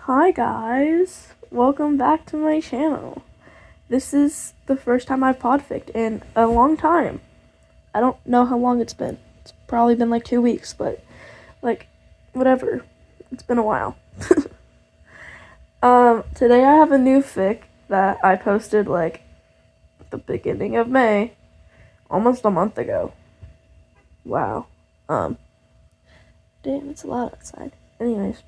Hi guys, welcome back to my channel. This is the first time I've podficked in a long time. I don't know how long it's been. It's probably been like 2 weeks, but whatever. It's been a while. Today I have a new fic that I posted at the beginning of May, almost a month ago. Wow. Damn, it's a lot outside. Anyways,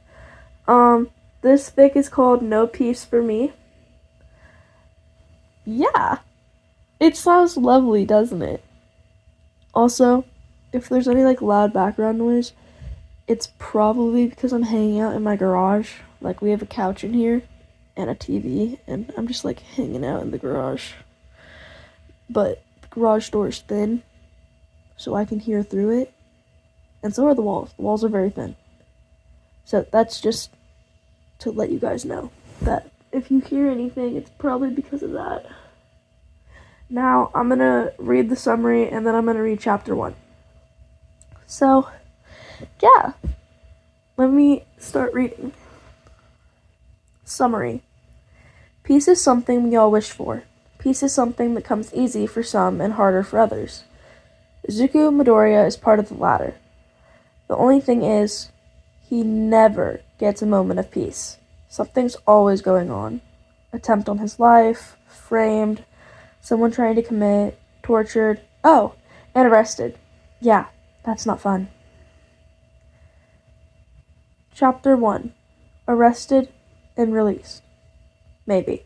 this fic is called No Peace for Me. Yeah, it sounds lovely, doesn't it? Also, if there's any loud background noise, it's probably because I'm hanging out in my garage. We have a couch in here and a TV, and I'm just hanging out in the garage. But the garage door is thin, so I can hear through it, and so are the walls. The walls are very thin. So that's just to let you guys know that if you hear anything, it's probably because of that. Now, I'm going to read the summary, and then I'm going to read chapter 1. So, yeah. Let me start reading. Summary. Peace is something we all wish for. Peace is something that comes easy for some and harder for others. Izuku Midoriya is part of the latter. The only thing is, he never gets a moment of peace. Something's always going on. Attempt on his life, framed, someone trying to commit, tortured, and arrested. Yeah, that's not fun. Chapter 1. Arrested and released. Maybe.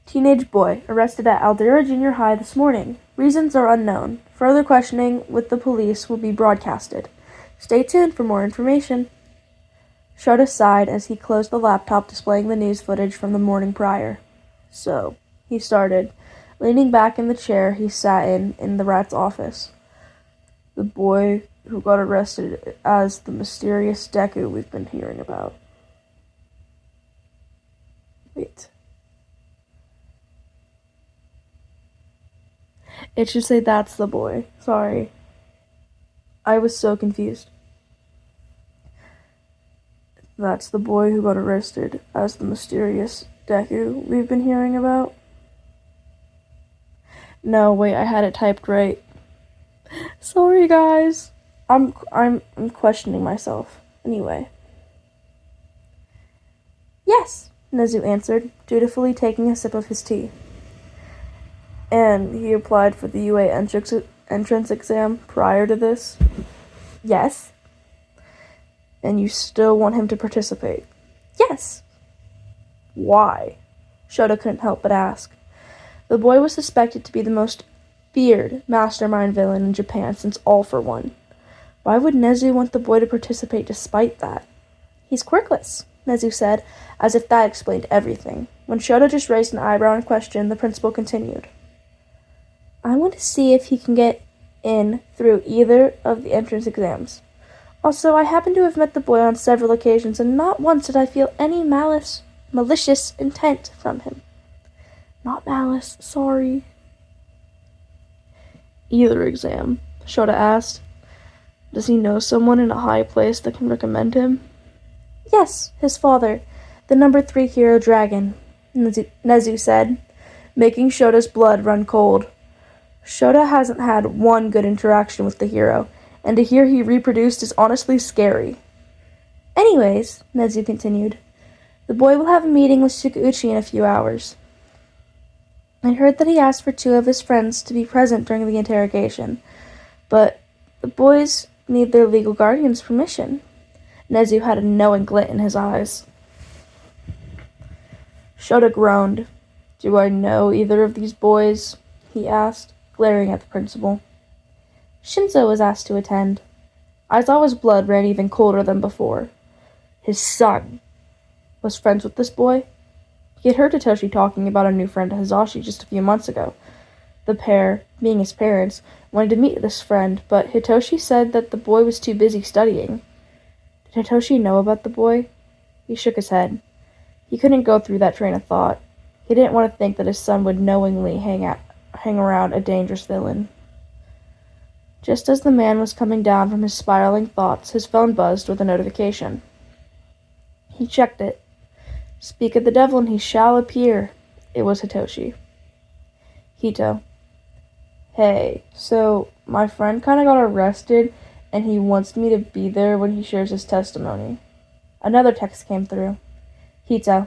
Teenage boy arrested at Aldera Junior High this morning. Reasons are unknown. Further questioning with the police will be broadcasted. Stay tuned for more information. Shota sighed as he closed the laptop displaying the news footage from the morning prior. So, he started, leaning back in the chair he sat in the rat's office. The boy who got arrested as the mysterious Deku we've been hearing about. Wait. It should say that's the boy. Sorry. I was so confused. That's the boy who got arrested as the mysterious Deku we've been hearing about. No, wait, I had it typed right. Sorry, guys. I'm questioning myself. Anyway. Yes, Nezu answered, dutifully taking a sip of his tea. And he applied for the UA entrance exam prior to this? Yes. And you still want him to participate? Yes. Why? Shota couldn't help but ask. The boy was suspected to be the most feared mastermind villain in Japan since All for One. Why would Nezu want the boy to participate despite that? He's quirkless, Nezu said, as if that explained everything. When Shota just raised an eyebrow in question, the principal continued. I want to see if he can get in through either of the entrance exams. Also, I happen to have met the boy on several occasions, and not once did I feel any malicious intent from him. Not malice, sorry. Either exam, Shota asked. Does he know someone in a high place that can recommend him? Yes, his father, the number 3 hero dragon, Nezu said, making Shota's blood run cold. Shota hasn't had one good interaction with the hero, and to hear he reproduced is honestly scary. Anyways, Nezu continued, the boy will have a meeting with Shikauchi in a few hours. I heard that he asked for 2 of his friends to be present during the interrogation, but the boys need their legal guardian's permission. Nezu had a knowing glint in his eyes. Shota groaned. Do I know either of these boys? He asked, glaring at the principal. Shinzo was asked to attend. Aizawa's blood ran even colder than before. His son was friends with this boy? He had heard Hitoshi talking about a new friend to Hizashi just a few months ago. The pair, being his parents, wanted to meet this friend, but Hitoshi said that the boy was too busy studying. Did Hitoshi know about the boy? He shook his head. He couldn't go through that train of thought. He didn't want to think that his son would knowingly hang around a dangerous villain. Just as the man was coming down from his spiraling thoughts, his phone buzzed with a notification. He checked it. Speak of the devil and he shall appear. It was Hitoshi. Hito. Hey, so my friend kinda got arrested and he wants me to be there when he shares his testimony. Another text came through. Hito.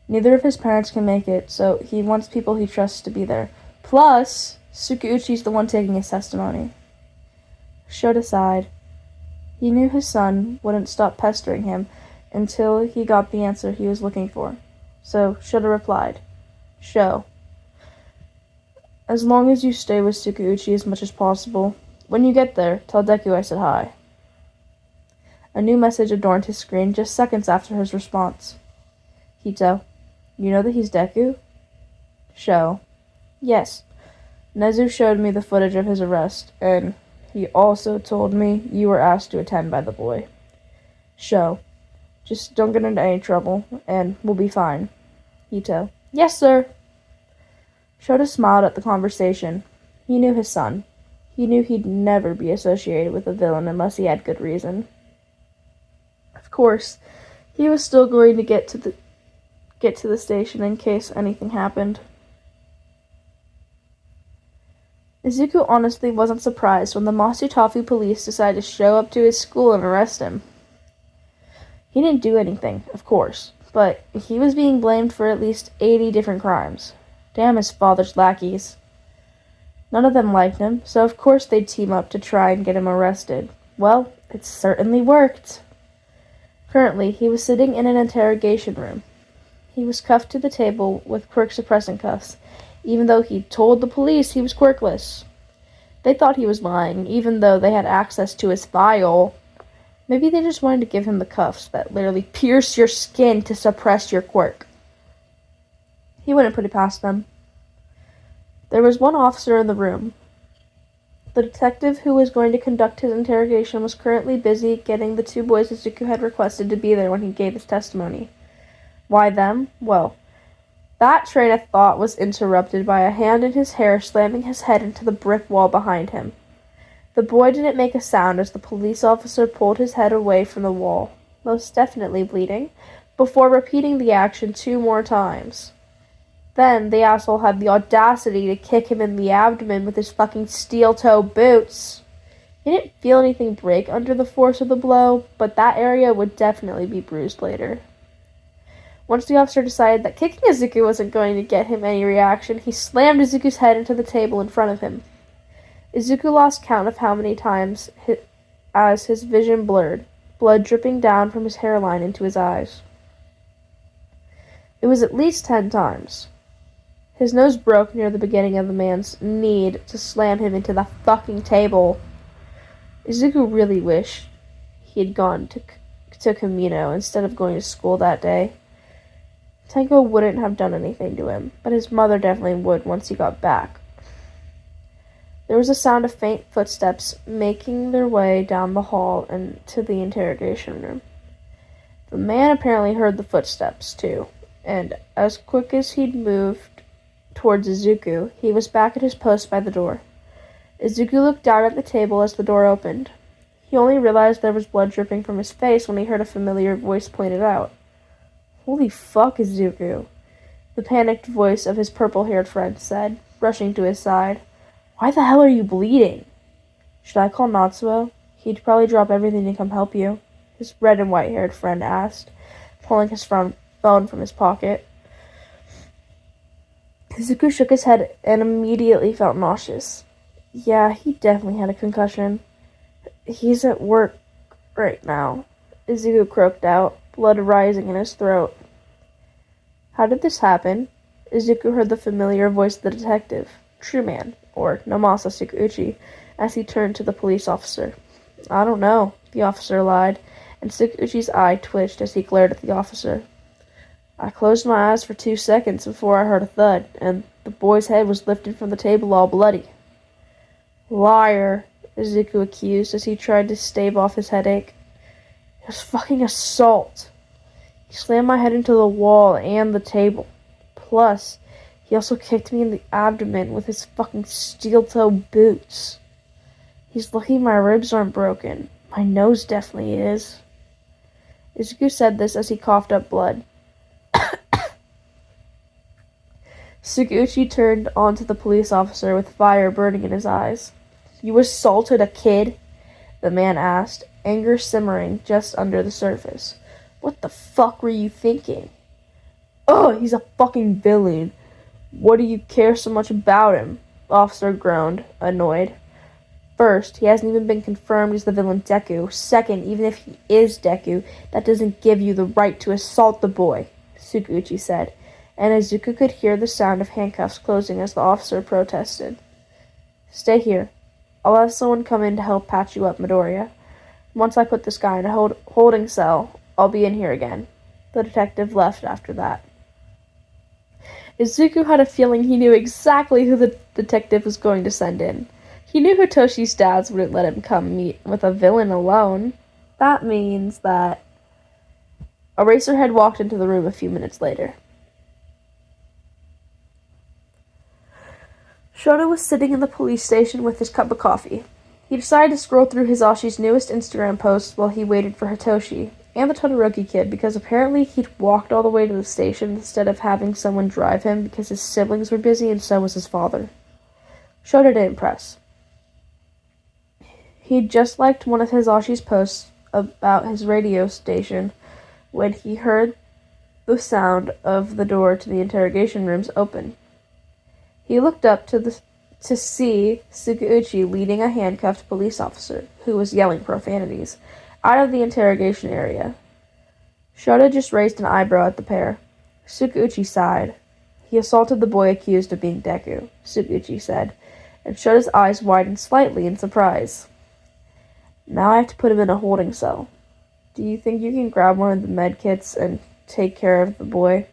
Neither of his parents can make it, so he wants people he trusts to be there. Plus, Tsukauchi's the one taking his testimony. Shota sighed. He knew his son wouldn't stop pestering him until he got the answer he was looking for. So Shota replied, Sho. As long as you stay with Tsukauchi as much as possible, when you get there, tell Deku I said hi. A new message adorned his screen just seconds after his response. Hito, you know that he's Deku? Sho. Yes. Nezu showed me the footage of his arrest, and he also told me you were asked to attend by the boy. Sho. Just don't get into any trouble, and we'll be fine. Hito. Yes, sir. Shota smiled at the conversation. He knew his son. He knew he'd never be associated with a villain unless he had good reason. Of course, he was still going to get to the station in case anything happened. Izuku honestly wasn't surprised when the Masutafu police decided to show up to his school and arrest him. He didn't do anything, of course, but he was being blamed for at least 80 different crimes. Damn his father's lackeys. None of them liked him, so of course they'd team up to try and get him arrested. Well, it certainly worked. Currently, he was sitting in an interrogation room. He was cuffed to the table with quirk-suppressing cuffs, even though he'd told the police he was quirkless. They thought he was lying, even though they had access to his file. Maybe they just wanted to give him the cuffs that literally pierce your skin to suppress your quirk. He wouldn't put it past them. There was one officer in the room. The detective who was going to conduct his interrogation was currently busy getting the two boys Izuku had requested to be there when he gave his testimony. Why them? Well, that train of thought was interrupted by a hand in his hair slamming his head into the brick wall behind him. The boy didn't make a sound as the police officer pulled his head away from the wall, most definitely bleeding, before repeating the action 2 more times. Then the asshole had the audacity to kick him in the abdomen with his fucking steel-toe boots. He didn't feel anything break under the force of the blow, but that area would definitely be bruised later. Once the officer decided that kicking Izuku wasn't going to get him any reaction, he slammed Izuku's head into the table in front of him. Izuku lost count of how many times as his vision blurred, blood dripping down from his hairline into his eyes. It was at least 10 times. His nose broke near the beginning of the man's need to slam him into the fucking table. Izuku really wished he had gone to Kamino instead of going to school that day. Tenko wouldn't have done anything to him, but his mother definitely would once he got back. There was a sound of faint footsteps making their way down the hall and to the interrogation room. The man apparently heard the footsteps, too, and as quick as he'd moved towards Izuku, he was back at his post by the door. Izuku looked down at the table as the door opened. He only realized there was blood dripping from his face when he heard a familiar voice pointed out. Holy fuck, Izuku, the panicked voice of his purple-haired friend said, rushing to his side. Why the hell are you bleeding? Should I call Natsuo? He'd probably drop everything to come help you, his red and white-haired friend asked, pulling his phone from his pocket. Izuku shook his head and immediately felt nauseous. Yeah, he definitely had a concussion. He's at work right now, Izuku croaked out, blood rising in his throat. How did this happen? Izuku heard the familiar voice of the detective, Trueman, or Namasa Tsukauchi, as he turned to the police officer. I don't know, the officer lied, and Tsukauchi's eye twitched as he glared at the officer. I closed my eyes for 2 seconds before I heard a thud, and the boy's head was lifted from the table all bloody. Liar, Izuku accused as he tried to stave off his headache. It was fucking assault. He slammed my head into the wall and the table. Plus, he also kicked me in the abdomen with his fucking steel-toe boots. He's lucky my ribs aren't broken. My nose definitely is. Izuku said this as he coughed up blood. Suguchi turned onto the police officer with fire burning in his eyes. "You assaulted a kid?" the man asked, anger simmering just under the surface. "What the fuck were you thinking?" "Oh, he's a fucking villain. What do you care so much about him?" The officer groaned, annoyed. "First, he hasn't even been confirmed as the villain Deku. Second, even if he is Deku, that doesn't give you the right to assault the boy," Suguchi said, and Izuku could hear the sound of handcuffs closing as the officer protested. "Stay here. I'll have someone come in to help patch you up, Midoriya. Once I put this guy in a holding cell, I'll be in here again." The detective left after that. Izuku had a feeling he knew exactly who the detective was going to send in. He knew Hitoshi's dads wouldn't let him come meet with a villain alone. That means that Eraserhead walked into the room a few minutes later. Shota was sitting in the police station with his cup of coffee. He decided to scroll through Hisashi's newest Instagram posts while he waited for Hitoshi and the Todoroki kid, because apparently he'd walked all the way to the station instead of having someone drive him because his siblings were busy and so was his father. Shota didn't press. He'd just liked one of Hisashi's posts about his radio station when he heard the sound of the door to the interrogation rooms open. He looked up to see Suguchi leading a handcuffed police officer, who was yelling profanities, out of the interrogation area. Shota just raised an eyebrow at the pair. Suguchi sighed. "He assaulted the boy accused of being Deku," Suguchi said, and Shota's eyes widened slightly in surprise. "Now I have to put him in a holding cell. Do you think you can grab one of the med kits and take care of the boy?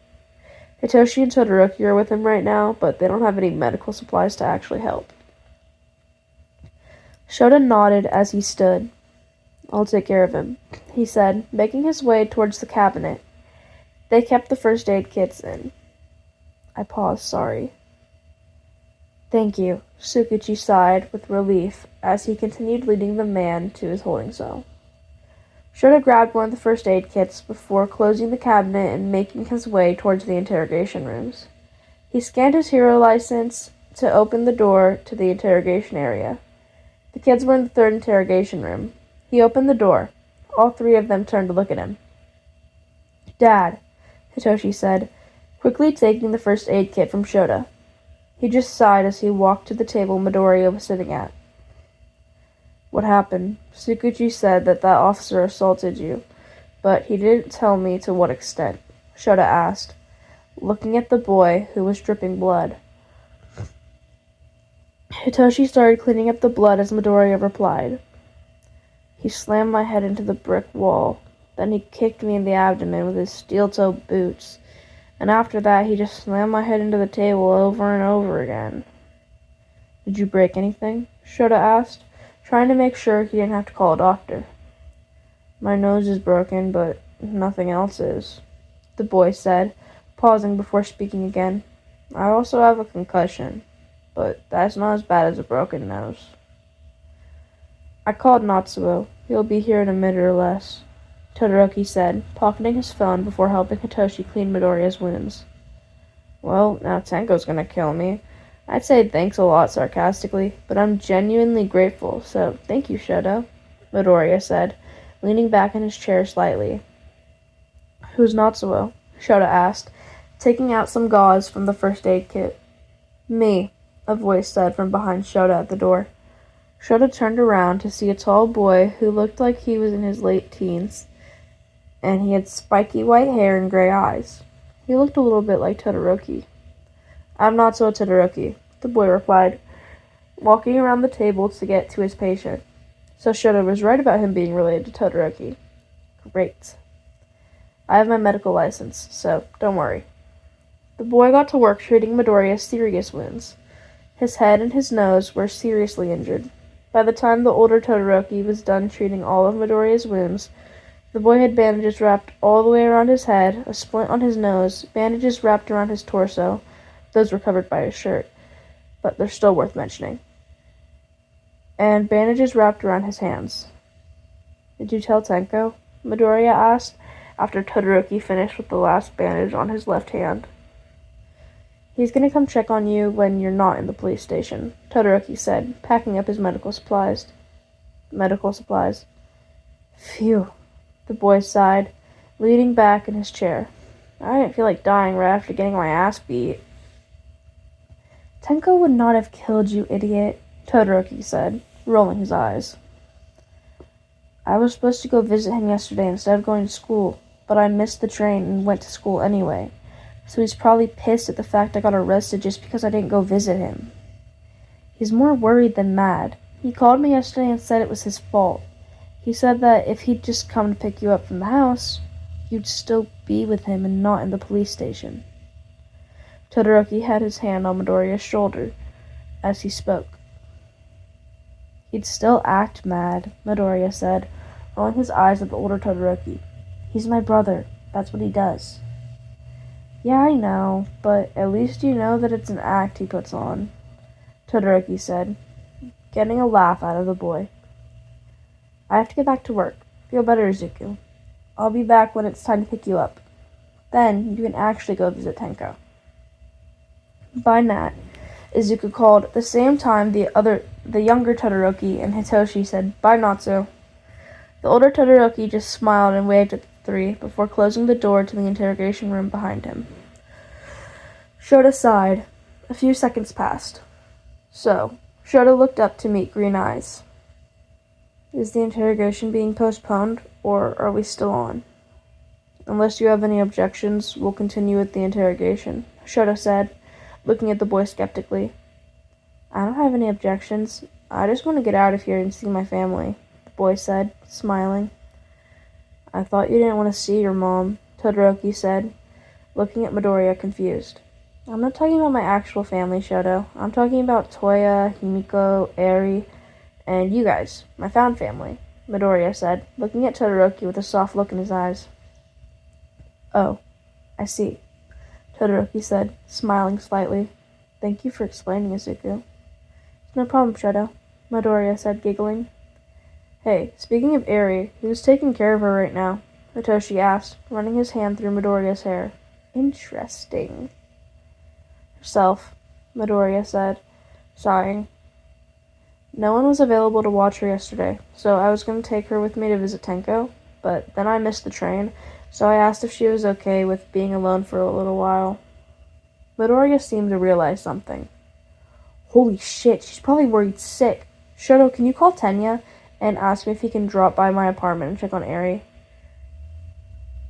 Hitoshi and Todoroki are with him right now, but they don't have any medical supplies to actually help." Shota nodded as he stood. "I'll take care of him," he said, making his way towards the cabinet. They kept the first aid kits in. I paused, sorry. "Thank you," Suguchi sighed with relief as he continued leading the man to his holding cell. Shota grabbed one of the first aid kits before closing the cabinet and making his way towards the interrogation rooms. He scanned his hero license to open the door to the interrogation area. The kids were in the third interrogation room. He opened the door. All three of them turned to look at him. "Dad," Hitoshi said, quickly taking the first aid kit from Shota. He just sighed as he walked to the table Midoriya was sitting at. "What happened? Suguchi said that officer assaulted you, but he didn't tell me to what extent," Shota asked, looking at the boy who was dripping blood. Hitoshi started cleaning up the blood as Midoriya replied. "He slammed my head into the brick wall. Then he kicked me in the abdomen with his steel-toed boots. And after that, he just slammed my head into the table over and over again." "Did you break anything?" Shota asked, trying to make sure he didn't have to call a doctor. "My nose is broken, but nothing else is," the boy said, pausing before speaking again. "I also have a concussion, but that's not as bad as a broken nose." "I called Natsuo. He'll be here in a minute or less," Todoroki said, pocketing his phone before helping Hitoshi clean Midoriya's wounds. "Well, now Tenko's gonna kill me. I'd say thanks a lot sarcastically, but I'm genuinely grateful, so thank you, Shota," Midoriya said, leaning back in his chair slightly. "Who's Natsuo?" Shota asked, taking out some gauze from the first aid kit. "Me," a voice said from behind Shota at the door. Shota turned around to see a tall boy who looked like he was in his late teens, and he had spiky white hair and gray eyes. He looked a little bit like Todoroki. "I'm Natsuo Todoroki," the boy replied, walking around the table to get to his patient. So Shota was right about him being related to Todoroki. Great. "I have my medical license, so don't worry." The boy got to work treating Midoriya's serious wounds. His head and his nose were seriously injured. By the time the older Todoroki was done treating all of Midoriya's wounds, the boy had bandages wrapped all the way around his head, a splint on his nose, bandages wrapped around his torso. Those were covered by his shirt, but they're still worth mentioning. And bandages wrapped around his hands. "Did you tell Tenko?" Midoriya asked, after Todoroki finished with the last bandage on his left hand. "He's gonna come check on you when you're not in the police station," Todoroki said, packing up his medical supplies. "Phew," the boy sighed, leaning back in his chair. "I didn't feel like dying right after getting my ass beat." "Tenko would not have killed you, idiot," Todoroki said, rolling his eyes. "I was supposed to go visit him yesterday instead of going to school, but I missed the train and went to school anyway, so he's probably pissed at the fact I got arrested just because I didn't go visit him. He's more worried than mad. He called me yesterday and said it was his fault. He said that if he'd just come to pick you up from the house, you'd still be with him and not in the police station." Todoroki had his hand on Midoriya's shoulder as he spoke. "He'd still act mad," Midoriya said, rolling his eyes at the older Todoroki. "He's my brother. That's what he does." "Yeah, I know, but at least you know that it's an act he puts on," Todoroki said, getting a laugh out of the boy. "I have to get back to work. Feel better, Izuku. I'll be back when it's time to pick you up. Then you can actually go visit Tenko." "Bye, Nat," Izuku called. At the same time, the younger Todoroki and Hitoshi said, "Bye, Natsu." The older Todoroki just smiled and waved at the three before closing the door to the interrogation room behind him. Shota sighed. A few seconds passed. So, Shota looked up to meet green eyes. "Is the interrogation being postponed, or are we still on?" "Unless you have any objections, we'll continue with the interrogation," Shota said, looking at the boy skeptically. "I don't have any objections. I just want to get out of here and see my family," the boy said, smiling. "I thought you didn't want to see your mom," Todoroki said, looking at Midoriya confused. "I'm not talking about my actual family, Shoto. I'm talking about Toya, Himiko, Eri, and you guys, my found family," Midoriya said, looking at Todoroki with a soft look in his eyes. "Oh, I see," Todoroki said, smiling slightly. "Thank you for explaining, Izuku." "It's no problem, Shoto," Midoriya said, giggling. "Hey, speaking of Eri, who's taking care of her right now?" Hitoshi asked, running his hand through Midoriya's hair. "Interesting." "Herself," Midoriya said, sighing. "No one was available to watch her yesterday, so I was going to take her with me to visit Tenko, but then I missed the train, so I asked if she was okay with being alone for a little while." Midoriya seemed to realize something. "Holy shit, she's probably worried sick. Shoto, can you call Tenya and ask him if he can drop by my apartment and check on Eri?"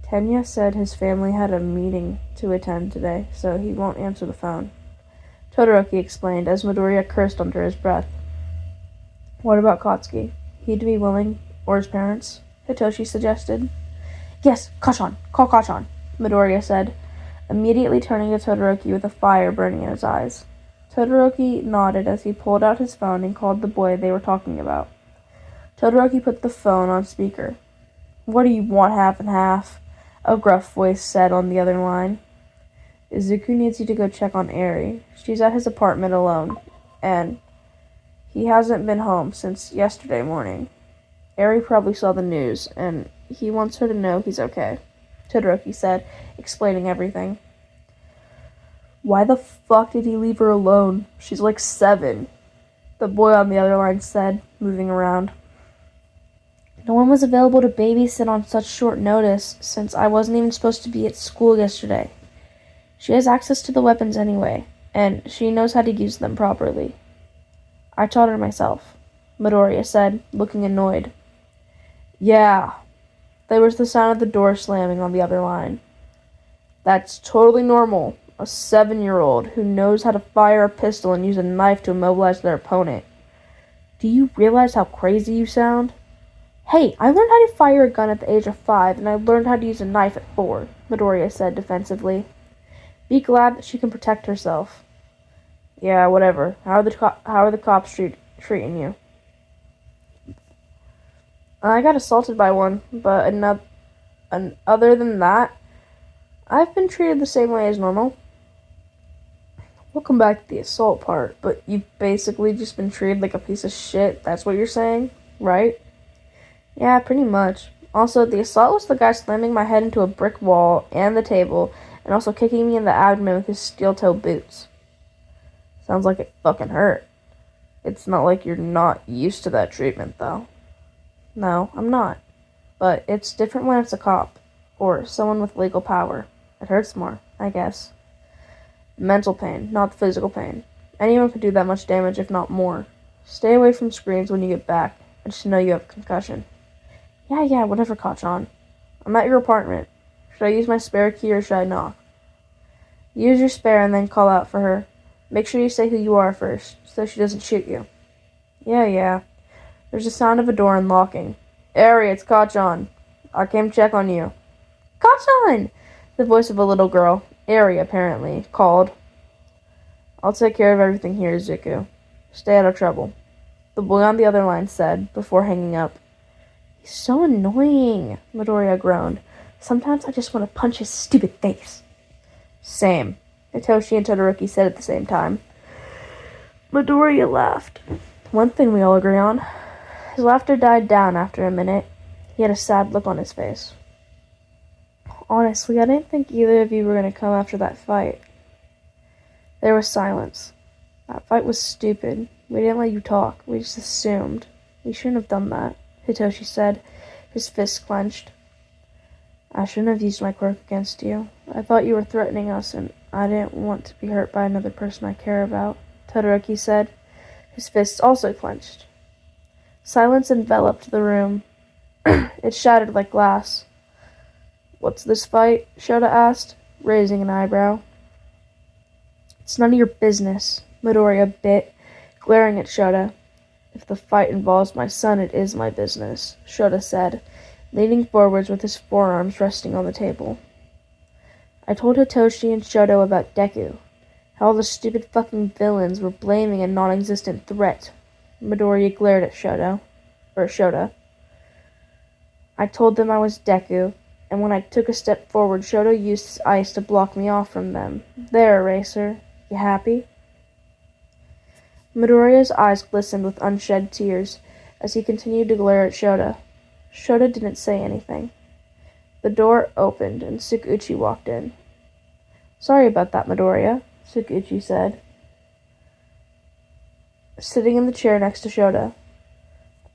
"Tenya said his family had a meeting to attend today, so he won't answer the phone," Todoroki explained as Midoriya cursed under his breath. "What about Katsuki? He'd be willing, or his parents?" Hitoshi suggested. "Yes, Kashan! Call Kashan!" Midoriya said, immediately turning to Todoroki with a fire burning in his eyes. Todoroki nodded as he pulled out his phone and called the boy they were talking about. Todoroki put the phone on speaker. "What do you want, half and half?" a gruff voice said on the other line. "Izuku needs you to go check on Eri. She's at his apartment alone, and he hasn't been home since yesterday morning. Eri probably saw the news, and he wants her to know he's okay," Todoroki said, explaining everything. "Why the fuck did he leave her alone? She's like 7, the boy on the other line said, moving around. "No one was available to babysit on such short notice, since I wasn't even supposed to be at school yesterday. She has access to the weapons anyway, and she knows how to use them properly. I taught her myself," Midoriya said, looking annoyed. "Yeah." There was the sound of the door slamming on the other line. "That's totally normal. A 7-year-old who knows how to fire a pistol and use a knife to immobilize their opponent. Do you realize how crazy you sound?" "Hey, I learned how to fire a gun at the age of 5, and I learned how to use a knife at 4, Midoriya said defensively. "Be glad that she can protect herself." "Yeah, whatever. How are the cops treating you?" "I got assaulted by one, but other than that, I've been treated the same way as normal." "We'll come back to the assault part, but you've basically just been treated like a piece of shit, that's what you're saying, right?" "Yeah, pretty much. Also, the assault was the guy slamming my head into a brick wall and the table, and also kicking me in the abdomen with his steel-toe boots. Sounds like it fucking hurt. It's not like you're not used to that treatment, though. No, I'm not. But it's different when it's a cop, or someone with legal power. It hurts more, I guess. Mental pain, not physical pain. Anyone could do that much damage, if not more. Stay away from screens when you get back, and just know you have a concussion. Yeah, whatever, Kachan. I'm at your apartment. Should I use my spare key or should I knock? Use your spare and then call out for her. Make sure you say who you are first, so she doesn't shoot you. Yeah. There's a sound of a door unlocking. Ari, it's Kachan. I came to check on you. Kachan! The voice of a little girl, Ari apparently, called. I'll take care of everything here, Izuku. Stay out of trouble. The boy on the other line said, before hanging up. He's so annoying, Midoriya groaned. Sometimes I just want to punch his stupid face. Same, Hitoshi and Todoroki said at the same time. Midoriya laughed. One thing we all agree on. His laughter died down after a minute. He had a sad look on his face. Honestly, I didn't think either of you were going to come after that fight. There was silence. That fight was stupid. We didn't let you talk. We just assumed. We shouldn't have done that, Hitoshi said, his fists clenched. I shouldn't have used my quirk against you. I thought you were threatening us, and I didn't want to be hurt by another person I care about, Todoroki said, his fists also clenched. Silence enveloped the room. It shattered like glass. What's this fight? Shota asked, raising an eyebrow. It's none of your business, Midoriya bit, glaring at Shota. If the fight involves my son, it is my business, Shota said, leaning forwards with his forearms resting on the table. I told Hitoshi and Shoto about Deku, how all the stupid fucking villains were blaming a non-existent threat. Midoriya glared at Shota. I told them I was Deku, and when I took a step forward, Shoto used his ice to block me off from them. There, Eraser. You happy? Midoriya's eyes glistened with unshed tears as he continued to glare at Shota. Shota didn't say anything. The door opened and Tsukuchi walked in. Sorry about that, Midoriya, Tsukuchi said, sitting in the chair next to Shota.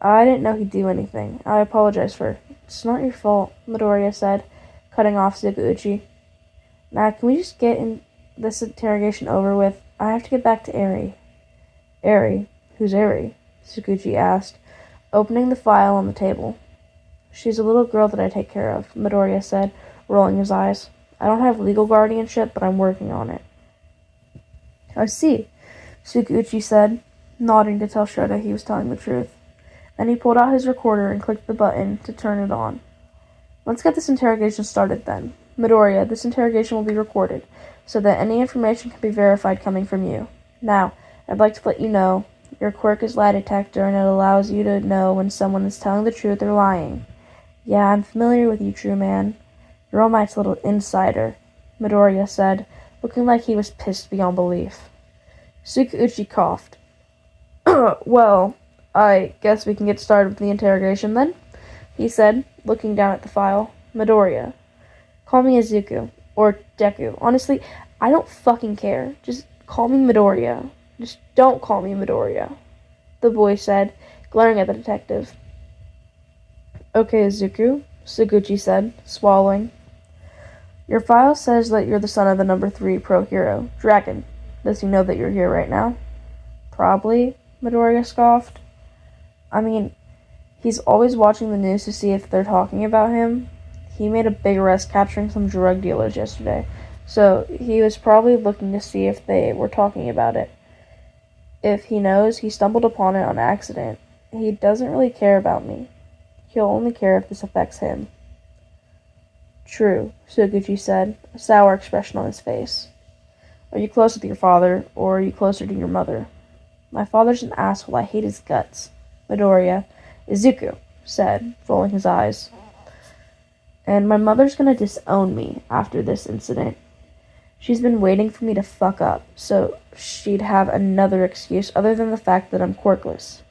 I didn't know he'd do anything. I apologize for... It's not your fault, Midoriya said, cutting off Tsukuchi. Now, can we just get this interrogation over with? I have to get back to Eri. Eri? Who's Eri? Tsukuchi asked, opening the file on the table. She's a little girl that I take care of, Midoriya said, rolling his eyes. I don't have legal guardianship, but I'm working on it. I see, Tsukuchi said, nodding to tell Shota he was telling the truth. Then he pulled out his recorder and clicked the button to turn it on. Let's get this interrogation started then. Midoriya, this interrogation will be recorded, so that any information can be verified coming from you. Now, I'd like to let you know, your quirk is lie detector and it allows you to know when someone is telling the truth or lying. Yeah, I'm familiar with you, true man. You're All Might's little insider, Midoriya said, looking like he was pissed beyond belief. Tsukuchi coughed. Well, I guess we can get started with the interrogation then, he said, looking down at the file. Midoriya. Call me Izuku. Or Deku. Honestly, I don't fucking care. Just call me Midoriya. Just don't call me Midoriya, the boy said, glaring at the detective. Okay, Izuku, Tsukuchi said, swallowing. Your file says that you're the son of the number 3 pro hero, Dragon. Does he know that you're here right now? Probably, Midoriya scoffed. I mean, he's always watching the news to see if they're talking about him. He made a big arrest capturing some drug dealers yesterday, so he was probably looking to see if they were talking about it. If he knows, he stumbled upon it on accident. He doesn't really care about me. He'll only care if this affects him. True, Tsukuchi said, a sour expression on his face. Are you close with your father, or are you closer to your mother? My father's an asshole. I hate his guts. Midoriya. Izuku said, rolling his eyes. And my mother's gonna disown me after this incident. She's been waiting for me to fuck up, so she'd have another excuse other than the fact that I'm quirkless.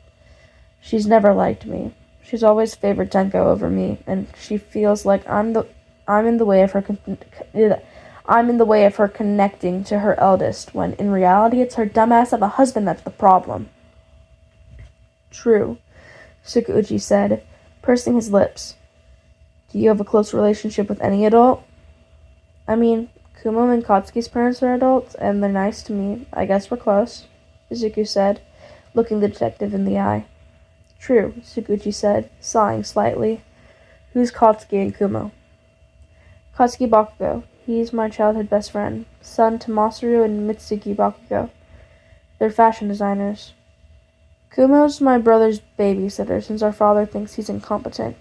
She's never liked me. She's always favored Tenko over me, and she feels like I'm in the way of her connecting to her eldest, when in reality it's her dumbass of a husband that's the problem. True, Sukuuchi said, pursing his lips. Do you have a close relationship with any adult? I mean, Kumo and Katsuki's parents are adults, and they're nice to me. I guess we're close, Izuku said, looking the detective in the eye. True, Sukuuchi said, sighing slightly. Who's Katsuki and Kumo? Katsuki Bakugo. He's my childhood best friend, son to Masaru and Mitsuki Bakugo. They're fashion designers. Kumo's my brother's babysitter, since our father thinks he's incompetent.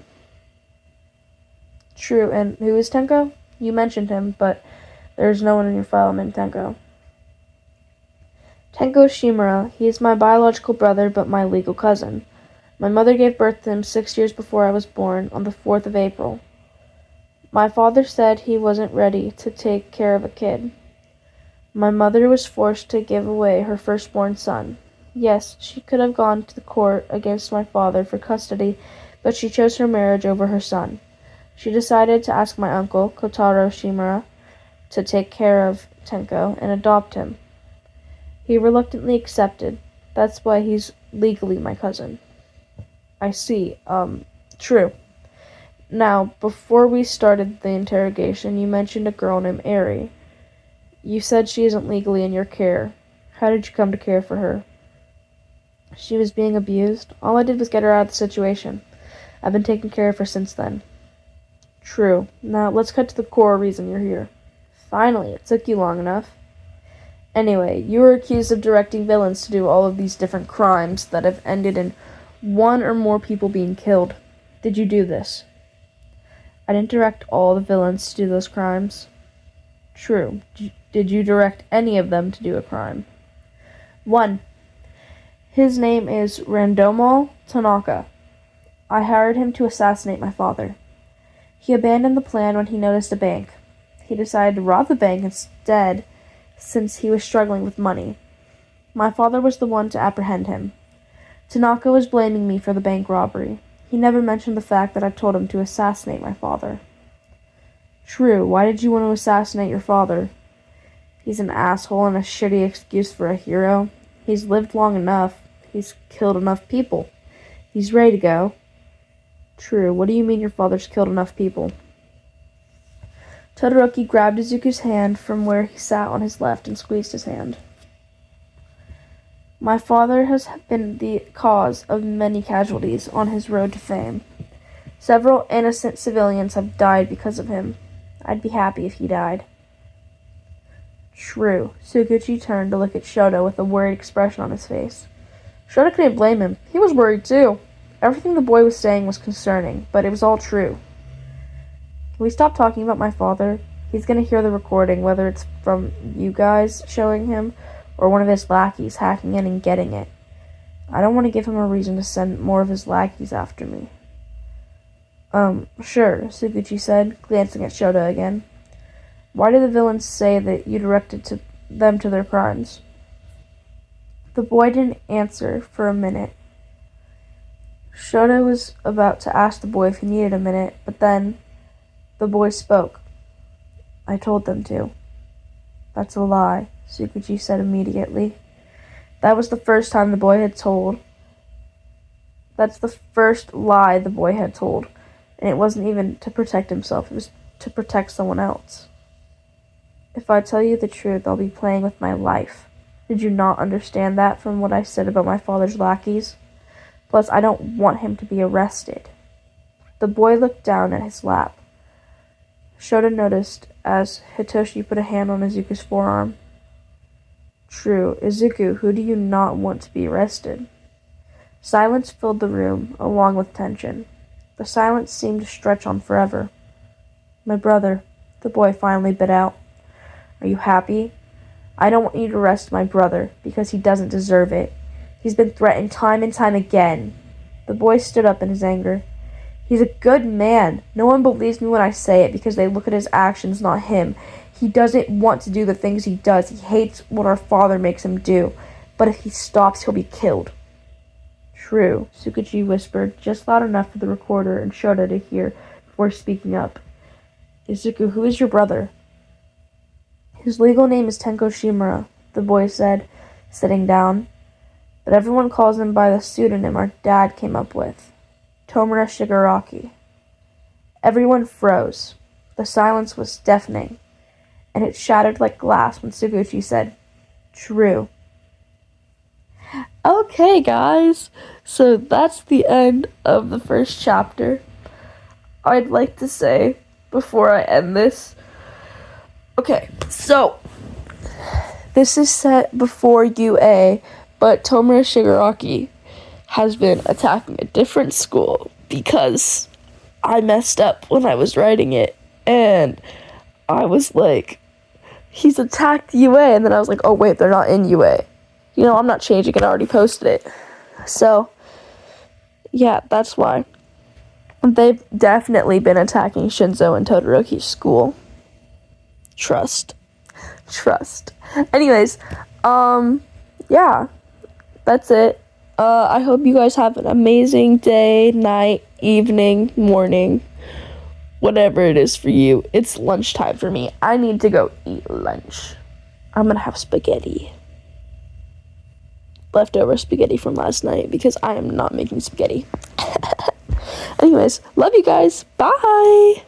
True, and who is Tenko? You mentioned him, but there's no one in your file named Tenko. Tenko Shimura. He is my biological brother, but my legal cousin. My mother gave birth to him 6 years before I was born, on the 4th of April. My father said he wasn't ready to take care of a kid. My mother was forced to give away her firstborn son. Yes, she could have gone to the court against my father for custody, but she chose her marriage over her son. She decided to ask my uncle, Kotaro Shimura, to take care of Tenko and adopt him. He reluctantly accepted. That's why he's legally my cousin. I see. True. Now, before we started the interrogation, you mentioned a girl named Eri. You said she isn't legally in your care. How did you come to care for her? She was being abused. All I did was get her out of the situation. I've been taking care of her since then. True. Now, let's cut to the core reason you're here. Finally, it took you long enough. Anyway, you were accused of directing villains to do all of these different crimes that have ended in one or more people being killed. Did you do this? I didn't direct all the villains to do those crimes. True. Did you direct any of them to do a crime? One. His name is Randomo Tanaka. I hired him to assassinate my father. He abandoned the plan when he noticed a bank. He decided to rob the bank instead, since he was struggling with money. My father was the one to apprehend him. Tanaka was blaming me for the bank robbery. He never mentioned the fact that I told him to assassinate my father. True, why did you want to assassinate your father? He's an asshole and a shitty excuse for a hero. He's lived long enough. He's killed enough people. He's ready to go. True, what do you mean your father's killed enough people? Todoroki grabbed Izuku's hand from where he sat on his left and squeezed his hand. My father has been the cause of many casualties on his road to fame. Several innocent civilians have died because of him. I'd be happy if he died. True. Sukuchi turned to look at Shoto with a worried expression on his face. Shoto couldn't blame him. He was worried too. Everything the boy was saying was concerning, but it was all true. Can we stop talking about my father? He's gonna hear the recording, whether it's from you guys showing him, or one of his lackeys hacking in and getting it. I don't want to give him a reason to send more of his lackeys after me. Sure, Sukuchi said, glancing at Shoto again. Why did the villains say that you directed them to their crimes? The boy didn't answer for a minute. Shoto was about to ask the boy if he needed a minute, but then the boy spoke. I told them to. That's a lie, Sukuchi said immediately. That's the first lie the boy had told. And it wasn't even to protect himself, it was to protect someone else. If I tell you the truth, I'll be playing with my life. Did you not understand that from what I said about my father's lackeys? Plus, I don't want him to be arrested. The boy looked down at his lap. Shoto noticed as Hitoshi put a hand on Izuku's forearm. True. Izuku, who do you not want to be arrested? Silence filled the room, along with tension. The silence seemed to stretch on forever. My brother, the boy finally bit out. Are you happy? I don't want you to arrest my brother, because he doesn't deserve it. He's been threatened time and time again. The boy stood up in his anger. He's a good man. No one believes me when I say it because they look at his actions, not him. He doesn't want to do the things he does. He hates what our father makes him do. But if he stops, he'll be killed. True, Sukuchi whispered, just loud enough for the recorder and Shota to hear before speaking up. Izuku, who is your brother? His legal name is Tenko Shimura, the boy said, sitting down. But everyone calls him by the pseudonym our dad came up with, Tomura Shigaraki. Everyone froze. The silence was deafening, and it shattered like glass when Sukuchi said, True. Okay, guys, so that's the end of the first chapter. I'd like to say, before I end this, okay, so this is set before UA, but Tomura Shigaraki has been attacking a different school because I messed up when I was writing it, and I was like, he's attacked UA, and then I was like, oh wait, they're not in UA. You know, I'm not changing it, I already posted it. So, yeah, that's why. They've definitely been attacking Shinzo and Todoroki's school. Trust. Anyways, yeah, that's it. I hope you guys have an amazing day, night, evening, morning, whatever it is for you. It's lunchtime for me. I need to go eat lunch. I'm gonna have spaghetti. Leftover spaghetti from last night because I am not making spaghetti. Anyways, love you guys. Bye!